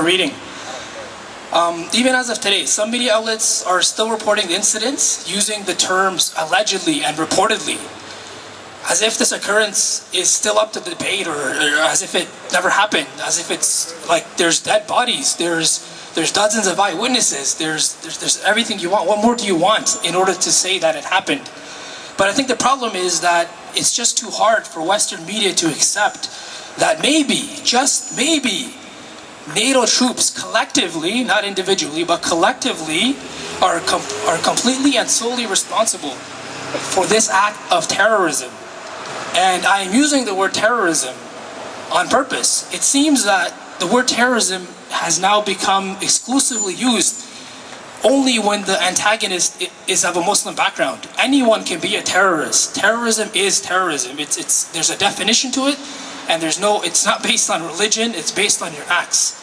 reading. Even as of today, some media outlets are still reporting the incidents using the terms allegedly and reportedly, as if this occurrence is still up to debate, or as if it never happened, as if it's like there's dead bodies, there's dozens of eyewitnesses, there's everything you want. What more do you want in order to say that it happened? But I think the problem is that it's just too hard for Western media to accept that maybe, just maybe, NATO troops collectively, not individually, but collectively, are completely and solely responsible for this act of terrorism. And I am using the word terrorism on purpose. It seems that the word terrorism has now become exclusively used only when the antagonist is of a Muslim background. Anyone can be a terrorist. Terrorism is terrorism. There's a definition to it, and it's not based on religion, it's based on your acts.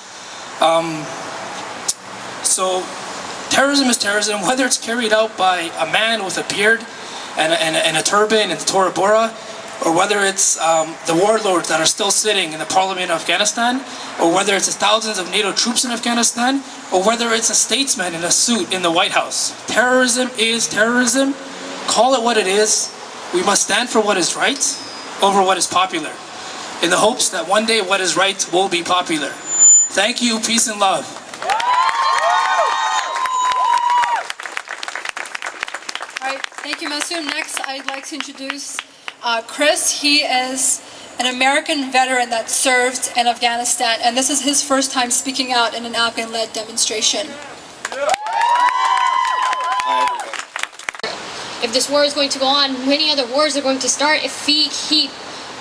So terrorism is terrorism, whether it's carried out by a man with a beard and a turban and the Torah Bora, or whether it's the warlords that are still sitting in the parliament of Afghanistan, or whether it's the thousands of NATO troops in Afghanistan, or whether it's a statesman in a suit in the White House. Terrorism is terrorism. Call it what it is. We must stand for what is right over what is popular, in the hopes that one day what is right will be popular. Thank you, peace and love. All right, thank you, Masoom. Next, I'd like to introduce Chris. He is an American veteran that served in Afghanistan, and this is his first time speaking out in an Afghan-led demonstration. If this war is going to go on, many other wars are going to start if we keep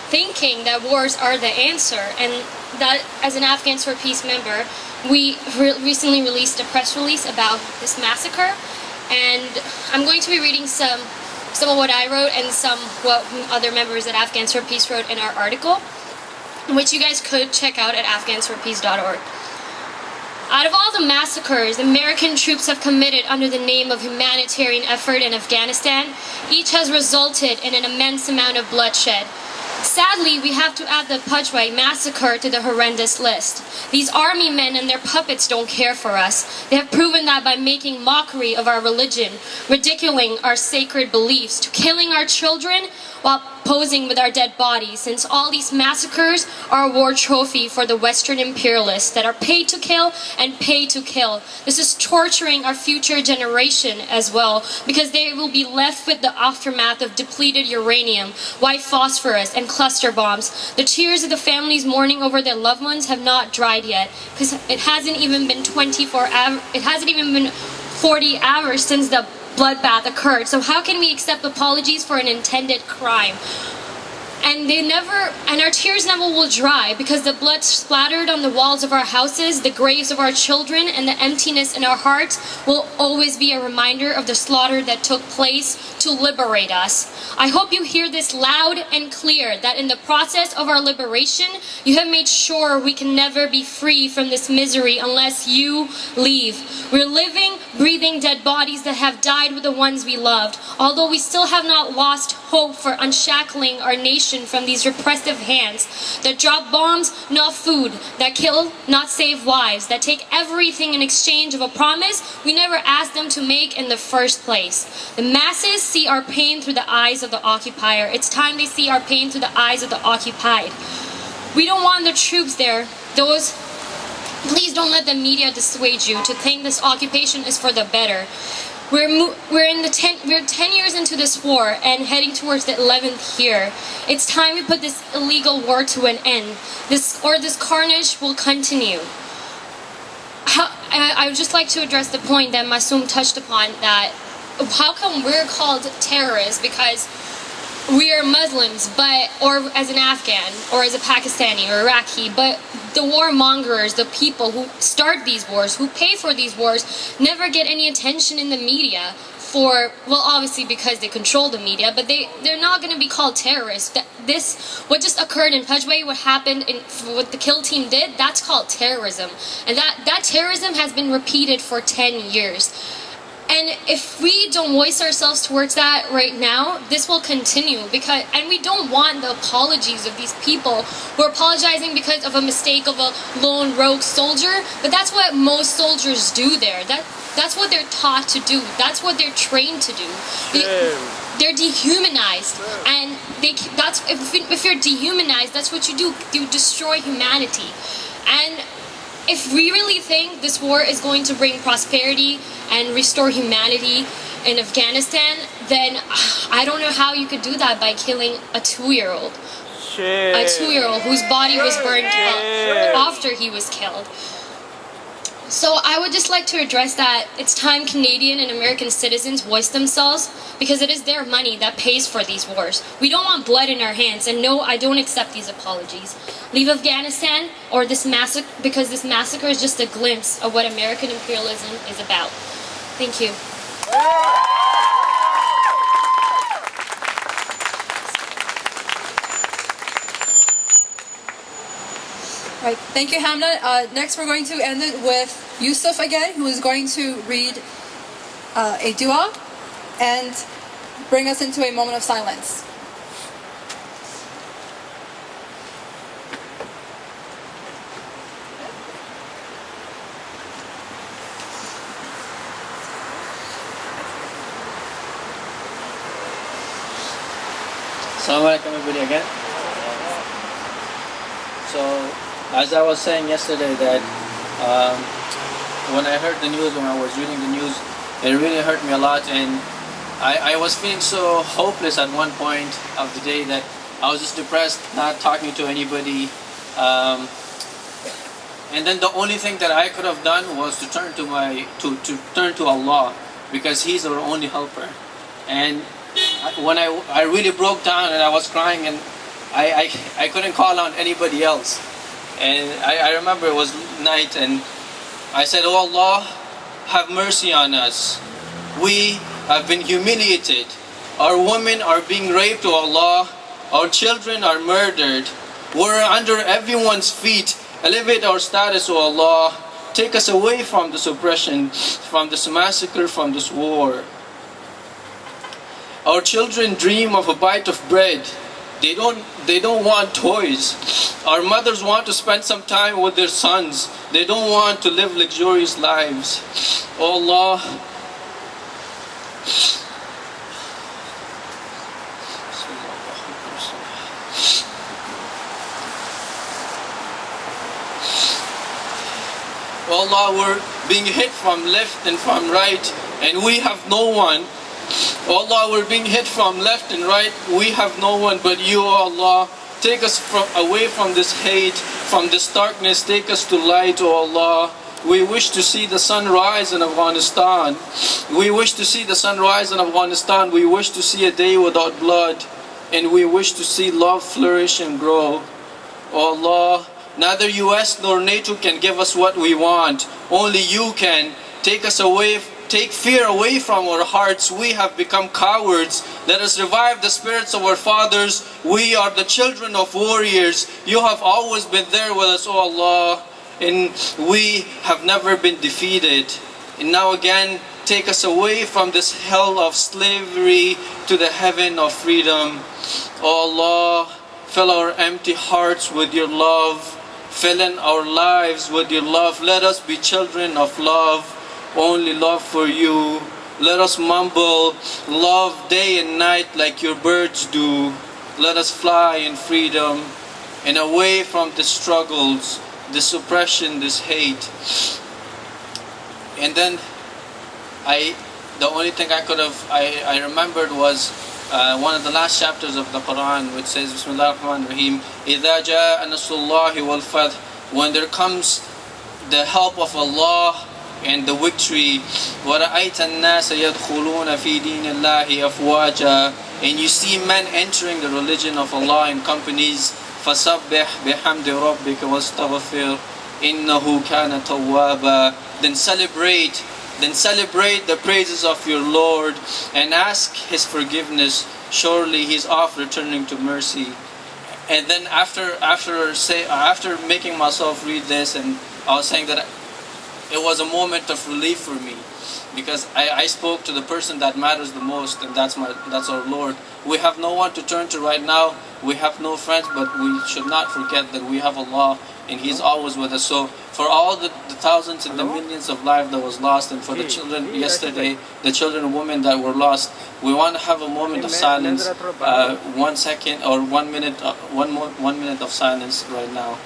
thinking that wars are the answer. And that, as an Afghans for Peace member, we recently released a press release about this massacre, and I'm going to be reading some of what I wrote and what other members at Afghans for Peace wrote in our article, which you guys could check out at afghansforpeace.org. Out of all the massacres American troops have committed under the name of humanitarian effort in Afghanistan, each has resulted in an immense amount of bloodshed. Sadly, we have to add the Panjwai massacre to the horrendous list. These army men and their puppets don't care for us. They have proven that by making mockery of our religion, ridiculing our sacred beliefs, to killing our children while posing with our dead bodies, since all these massacres are a war trophy for the Western imperialists that are paid to kill and paid to kill. This is torturing our future generation as well, because they will be left with the aftermath of depleted uranium, white phosphorus, and cluster bombs. The tears of the families mourning over their loved ones have not dried yet, because it hasn't even been 24 hours, it hasn't even been 40 hours since the bloodbath occurred. So how can we accept apologies for an intended crime? And our tears never will dry, because the blood splattered on the walls of our houses, the graves of our children, and the emptiness in our hearts will always be a reminder of the slaughter that took place to liberate us. I hope you hear this loud and clear, that in the process of our liberation, you have made sure we can never be free from this misery unless you leave. We're living, breathing dead bodies that have died with the ones we loved, although we still have not lost hope for unshackling our nation from these repressive hands that drop bombs, not food, that kill, not save lives, that take everything in exchange of a promise we never asked them to make in the first place. The masses see our pain through the eyes of the occupier. It's time they see our pain through the eyes of the occupied. We don't want the troops there. Please don't let the media dissuade you to think this occupation is for the better. We're 10 years into this war and heading towards the 11th year. It's time we put this illegal war to an end. This carnage will continue. I would just like to address the point that Masoom touched upon, that how come we're called terrorists? Because we are Muslims, or as an Afghan, or as a Pakistani or Iraqi, but the warmongers, the people who start these wars, who pay for these wars, never get any attention in the media obviously because they control the media, but they're not going to be called terrorists. What just occurred in Panjwai, what happened, what the kill team did, that's called terrorism. And that terrorism has been repeated for 10 years. And if we don't voice ourselves towards that right now, this will continue, and we don't want the apologies of these people who are apologizing because of a mistake of a lone rogue soldier. But that's what most soldiers do there. That's what they're taught to do. That's what they're trained to do. They're dehumanized, and if you're dehumanized, that's what you do. You destroy humanity. And if we really think this war is going to bring prosperity and restore humanity in Afghanistan, then I don't know how you could do that by killing a 2-year-old. A 2-year-old whose body was burned after he was killed. So I would just like to address that it's time Canadian and American citizens voice themselves, because it is their money that pays for these wars. We don't want blood in our hands, and no, I don't accept these apologies. Leave Afghanistan or this massacre, because this massacre is just a glimpse of what American imperialism is about. Thank you. Right, thank you, Hamna. Next, we're going to end it with Yusuf again, who is going to read a dua and bring us into a moment of silence. Assalamu alaikum everybody again. So, as I was saying yesterday that when I heard the news, when I was reading the news, it really hurt me a lot, and I was feeling so hopeless at one point of the day that I was just depressed, not talking to anybody. And then the only thing that I could have done was to turn to turn to Allah, because He's our only helper. And when I really broke down and I was crying, and I couldn't call on anybody else. And I remember it was night, and I said, "Oh Allah, have mercy on us. We have been humiliated. Our women are being raped, oh Allah. Our children are murdered. We're under everyone's feet. Elevate our status, oh Allah. Take us away from this oppression, from this massacre, from this war. Our children dream of a bite of bread. They don't want toys. Our mothers want to spend some time with their sons. They don't want to live luxurious lives. Oh Allah, oh Allah, we're being hit from left and from right, and we have no one. Oh Allah, we're being hit from left and right. We have no one but you, oh Allah. Take us away from this hate, from this darkness. Take us to light, oh Allah. We wish to see the sun rise in Afghanistan. We wish to see the sun rise in Afghanistan. We wish to see a day without blood. And we wish to see love flourish and grow. Oh Allah, neither US nor NATO can give us what we want. Only you can. Take us away. Take fear away from our hearts. We have become cowards. Let us revive the spirits of our fathers. We are the children of warriors. You have always been there with us, O Allah, and we have never been defeated. And now again, take us away from this hell of slavery to the heaven of freedom. O Allah, fill our empty hearts with your love. Fill in our lives with your love. Let us be children of love. Only love for you. Let us mumble love day and night like your birds do. Let us fly in freedom and away from the struggles, this oppression, this hate. And then the only thing I remembered was one of the last chapters of the Quran, which says, Bismillah ar-Rahman ar-Rahim, إِذَا جَاءَ نَصْرُ اللَّهِ وَالْفَتْحُ. When there comes the help of Allah and the victory, وَرَأَيْتَ النَّاسَ يَدْخُلُونَ فِي دِينِ اللَّهِ أَفْوَاجًا. And you see men entering the religion of Allah in companies. فَسَبِّحْ بِحَمْدِ رَبِّكَ وَاسْتَغْفِرْ إِنَّهُ كَانَ تَوَّابًا. Then celebrate the praises of your Lord and ask His forgiveness. Surely He's oft returning to mercy. And then after making myself read this, and I was saying that it was a moment of relief for me, because I spoke to the person that matters the most, and that's our Lord. We have no one to turn to right now. We have no friends, but we should not forget that we have Allah, and He's always with us. So for all the thousands and the millions of lives that was lost, and for the children yesterday, the children and women that were lost, we want to have a moment of silence, 1 second or 1 minute, 1 minute of silence right now.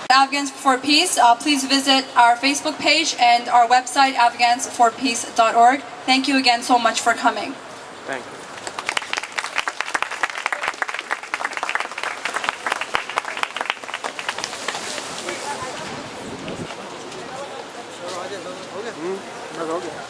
Afghans for Peace, please visit our Facebook page and our website, afghansforpeace.org. Thank you again so much for coming. Thank you. हो गया